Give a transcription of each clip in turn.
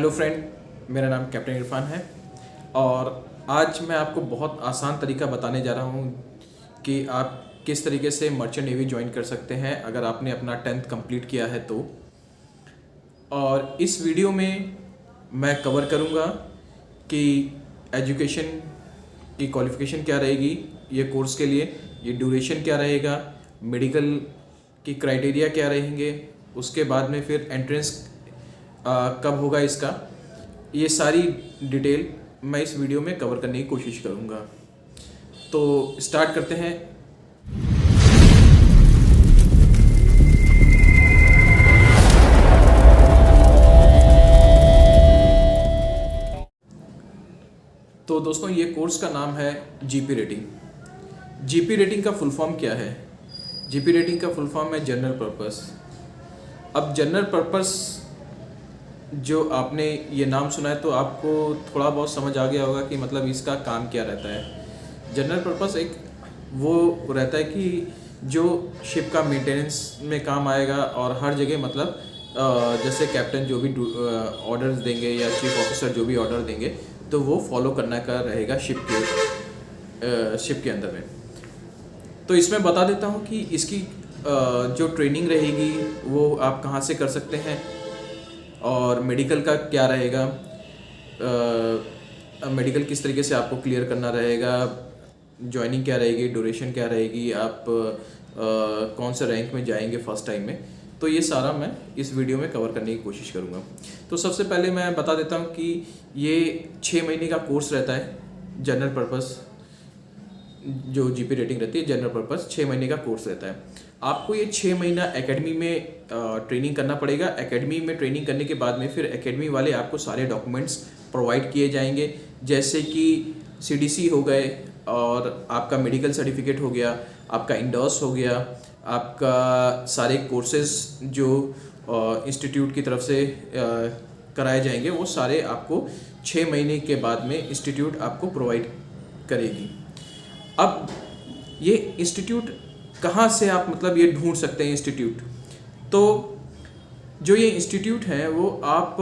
Hello friend, मेरा नाम captain Irfan है और आज मैं आपको बहुत आसान तरीका बताने जा रहा हूँ कि आप किस तरीके से मर्चेंट नेवी ज्वाइन कर सकते हैं अगर आपने अपना 10th कंप्लीट किया है तो। और इस वीडियो में मैं कवर करूँगा कि एजुकेशन की क्वालिफ़िकेशन क्या रहेगी ये कोर्स के लिए, ये ड्यूरेशन क्या रहेगा, मेडिकल की क्राइटेरिया क्या रहेंगे, उसके बाद में फिर एंट्रेंस कब होगा इसका, ये सारी डिटेल मैं इस वीडियो में कवर करने की कोशिश करूँगा। तो स्टार्ट करते हैं। तो दोस्तों, ये कोर्स का नाम है जीपी रेटिंग। जीपी रेटिंग का फुल फॉर्म क्या है? जीपी रेटिंग का फुल फॉर्म है जनरल पर्पस। अब जनरल पर्पस जो आपने ये नाम सुना है तो आपको थोड़ा बहुत समझ आ गया होगा कि मतलब इसका काम क्या रहता है। जनरल पर्पस एक वो रहता है कि जो शिप का मेंटेनेंस में काम आएगा और हर जगह मतलब जैसे कैप्टन जो भी ऑर्डर्स देंगे या चीफ ऑफिसर जो भी ऑर्डर देंगे तो वो फॉलो करना का रहेगा शिप के अंदर में। तो इसमें बता देता हूँ कि इसकी जो ट्रेनिंग रहेगी वो आप कहाँ से कर सकते हैं और मेडिकल का क्या रहेगा, मेडिकल किस तरीके से आपको क्लियर करना रहेगा, ज्वाइनिंग क्या रहेगी, ड्यूरेशन क्या रहेगी, आप कौन से रैंक में जाएंगे फर्स्ट टाइम में। तो ये सारा मैं इस वीडियो में कवर करने की कोशिश करूँगा। तो सबसे पहले मैं बता देता हूँ कि ये 6 महीने का कोर्स रहता है। जनरल पर्पस जो जीपी रेटिंग रहती है, जनरल पर्पस 6 महीने का कोर्स रहता है। आपको ये 6 महीना एकेडमी में ट्रेनिंग करना पड़ेगा। एकेडमी में ट्रेनिंग करने के बाद में फिर एकेडमी वाले आपको सारे डॉक्यूमेंट्स प्रोवाइड किए जाएंगे, जैसे कि सीडीसी हो गए और आपका मेडिकल सर्टिफिकेट हो गया, आपका इंडोर्स हो गया, आपका सारे कोर्सेज जो इंस्टीट्यूट की तरफ से कराए जाएंगे वो सारे आपको 6 महीने के बाद में इंस्टीट्यूट आपको प्रोवाइड करेगी। अब ये इंस्टीट्यूट कहाँ से आप मतलब ये ढूंढ सकते हैं इंस्टीट्यूट? तो जो ये इंस्टीट्यूट हैं वो आप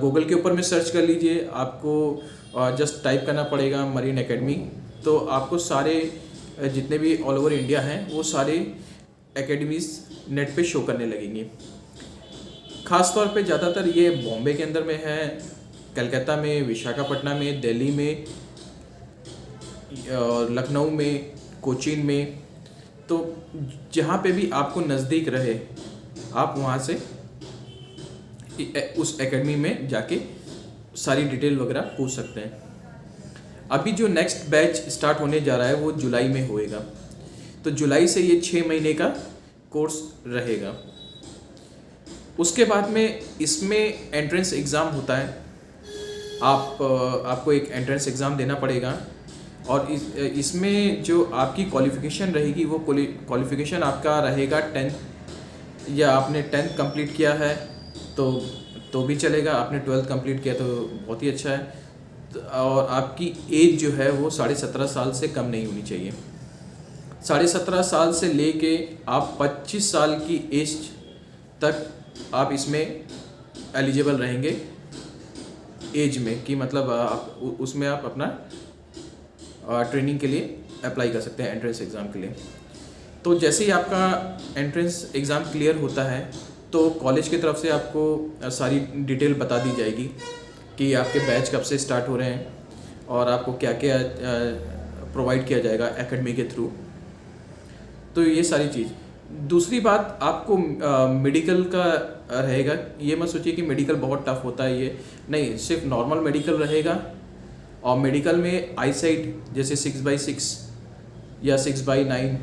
गूगल के ऊपर में सर्च कर लीजिए। आपको जस्ट टाइप करना पड़ेगा मरीन एकेडमी, तो आपको सारे जितने भी ऑल ओवर इंडिया हैं वो सारे एकेडमीज नेट पे शो करने लगेंगी। ख़ास तौर पे ज़्यादातर ये बॉम्बे के अंदर में है, कलकत्ता में, विशाखापट्टनम में, दिल्ली में, लखनऊ में, कोचीन में। तो जहाँ पे भी आपको नज़दीक रहे आप वहाँ से उस एकेडमी में जाके सारी डिटेल वगैरह पूछ सकते हैं। अभी जो नेक्स्ट बैच स्टार्ट होने जा रहा है वो जुलाई में होएगा। तो जुलाई से ये 6 महीने का कोर्स रहेगा। उसके बाद में इसमें एंट्रेंस एग्ज़ाम होता है। आपको एक एंट्रेंस एग्ज़ाम देना पड़ेगा और इसमें जो आपकी क्वालिफ़िकेशन रहेगी वो क्वालिफ़िकेशन आपका रहेगा 10th, या आपने 10th कंप्लीट किया है तो भी चलेगा, आपने 12th कंप्लीट किया तो बहुत ही अच्छा है। और आपकी एज जो है वो 17.5 साल से कम नहीं होनी चाहिए। 17.5 साल से लेके आप 25 साल की एज तक आप इसमें एलिजिबल रहेंगे एज में, कि मतलब आप उसमें आप अपना ट्रेनिंग के लिए अप्लाई कर सकते हैं एंट्रेंस एग्ज़ाम के लिए। तो जैसे ही आपका एंट्रेंस एग्ज़ाम क्लियर होता है तो कॉलेज की तरफ से आपको सारी डिटेल बता दी जाएगी कि आपके बैच कब से स्टार्ट हो रहे हैं और आपको क्या क्या प्रोवाइड किया जाएगा एकेडमी के थ्रू। तो ये सारी चीज़। दूसरी बात, आपको मेडिकल का रहेगा। ये मत सोचिए कि मेडिकल बहुत टफ होता है, ये नहीं, सिर्फ नॉर्मल मेडिकल रहेगा। और मेडिकल में आई साइट जैसे 6/6 या 6/9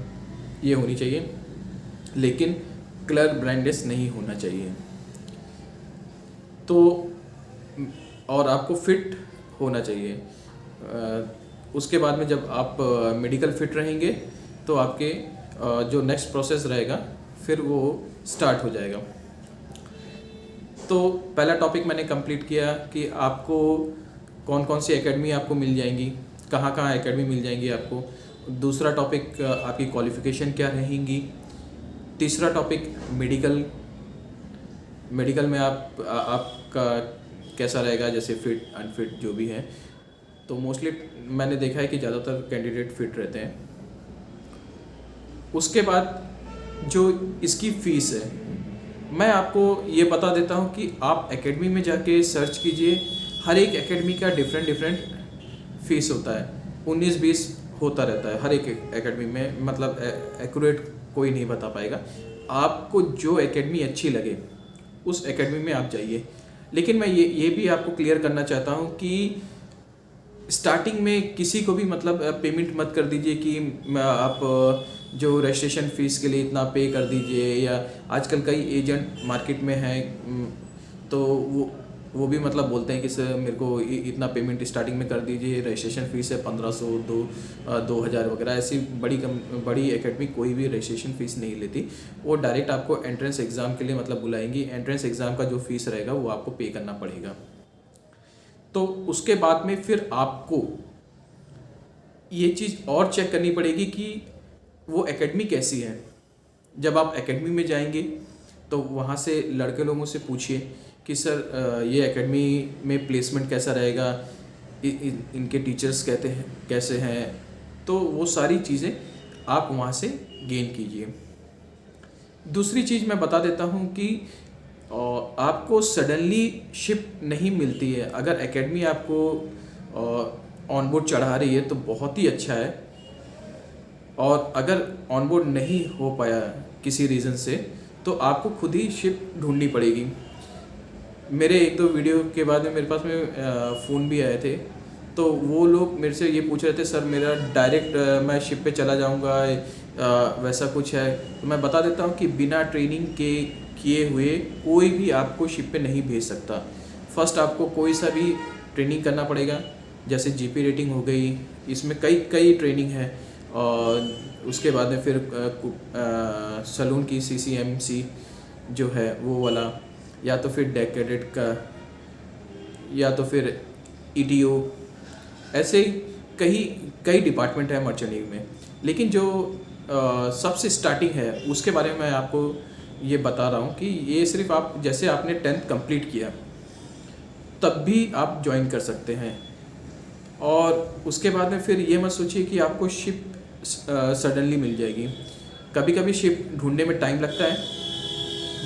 ये होनी चाहिए, लेकिन कलर ब्लाइंडनेस नहीं होना चाहिए। तो और आपको फिट होना चाहिए। उसके बाद में जब आप मेडिकल फिट रहेंगे तो आपके जो नेक्स्ट प्रोसेस रहेगा फिर वो स्टार्ट हो जाएगा। तो पहला टॉपिक मैंने कंप्लीट किया कि आपको कौन कौन सी एकेडमी आपको मिल जाएंगी, कहाँ कहाँ एकेडमी मिल जाएंगी आपको। दूसरा टॉपिक आपकी क्वालिफ़िकेशन क्या रहेंगी। तीसरा टॉपिक मेडिकल में आपका कैसा रहेगा, जैसे फिट अनफिट जो भी है। तो मोस्टली मैंने देखा है कि ज़्यादातर कैंडिडेट फिट रहते हैं। उसके बाद जो इसकी फ़ीस है, मैं आपको ये बता देता हूँ कि आप एकेडमी में जाके सर्च कीजिए। हर एक एकेडमी का डिफरेंट फ़ीस होता है, 19-20 होता रहता है हर एक एकेडमी में, मतलब एक्यूरेट कोई नहीं बता पाएगा। आपको जो एकेडमी अच्छी लगे उस एकेडमी में आप जाइए। लेकिन मैं ये भी आपको क्लियर करना चाहता हूँ कि स्टार्टिंग में किसी को भी मतलब पेमेंट मत कर दीजिए कि आप जो रजिस्ट्रेशन फ़ीस के लिए इतना पे कर दीजिए, या आजकल कई एजेंट मार्केट में हैं तो वो भी मतलब बोलते हैं कि सर मेरे को इतना पेमेंट स्टार्टिंग में कर दीजिए, रजिस्ट्रेशन फ़ीस है 1500, 2000 वगैरह। ऐसी बड़ी एकेडमी कोई भी रजिस्ट्रेशन फ़ीस नहीं लेती। वो डायरेक्ट आपको एंट्रेंस एग्ज़ाम के लिए मतलब बुलाएंगी। एंट्रेंस एग्ज़ाम का जो फ़ीस रहेगा वो आपको पे करना पड़ेगा। तो उसके बाद में फिर आपको ये चीज़ और चेक करनी पड़ेगी कि वो एकेडमी कैसी है। जब आप एकेडमी में जाएंगे तो वहाँ से लड़के लोगों से पूछिए कि सर ये एकेडमी में प्लेसमेंट कैसा रहेगा, इनके टीचर्स कहते हैं कैसे हैं। तो वो सारी चीज़ें आप वहाँ से गेन कीजिए। दूसरी चीज़ मैं बता देता हूँ कि आपको सडनली शिप नहीं मिलती है। अगर एकेडमी आपको ऑन बोर्ड चढ़ा रही है तो बहुत ही अच्छा है, और अगर ऑन बोर्ड नहीं हो पाया किसी रीज़न से तो आपको खुद ही शिप ढूंढनी पड़ेगी। मेरे 1-2 वीडियो के बाद में मेरे पास में फ़ोन भी आए थे, तो वो लोग मेरे से ये पूछ रहे थे सर मेरा डायरेक्ट मैं शिप पे चला जाऊंगा, वैसा कुछ है। तो मैं बता देता हूँ कि बिना ट्रेनिंग के किए हुए कोई भी आपको शिप पे नहीं भेज सकता। फर्स्ट आपको कोई सा भी ट्रेनिंग करना पड़ेगा, जैसे जीपी रेटिंग हो गई, इसमें कई ट्रेनिंग है। और उसके बाद में फिर सलून की CCMC जो है वो वाला, या तो फिर डेक कैडेट का, या तो फिर ETO, ऐसे कई डिपार्टमेंट है मर्चेंट नेवी में। लेकिन जो सबसे स्टार्टिंग है उसके बारे में मैं आपको ये बता रहा हूँ कि ये सिर्फ आप जैसे आपने 10th कंप्लीट किया तब भी आप ज्वाइन कर सकते हैं। और उसके बाद में फिर ये मत सोचिए कि आपको शिप सडनली मिल जाएगी। कभी कभी शिप ढूंढने में टाइम लगता है।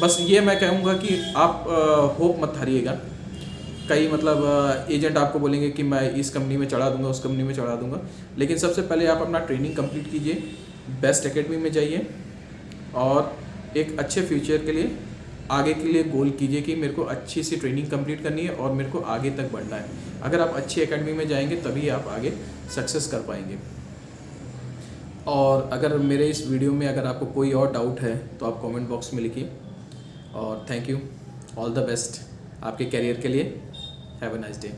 बस ये मैं कहूँगा कि आप होप मत हारिएगा। कई मतलब एजेंट आपको बोलेंगे कि मैं इस कंपनी में चढ़ा दूंगा, उस कंपनी में चढ़ा दूंगा। लेकिन सबसे पहले आप अपना ट्रेनिंग कंप्लीट कीजिए, बेस्ट एकेडमी में जाइए, और एक अच्छे फ्यूचर के लिए आगे के लिए गोल कीजिए कि मेरे को अच्छी सी ट्रेनिंग कंप्लीट करनी है और मेरे को आगे तक बढ़ना है। अगर आप अच्छी एकेडमी में जाएंगे तभी आप आगे सक्सेस कर पाएंगे। और अगर मेरे इस वीडियो में अगर आपको कोई और डाउट है तो आप कमेंट बॉक्स में लिखिए। और thank you, all the best आपके करियर के लिए। Have a nice day.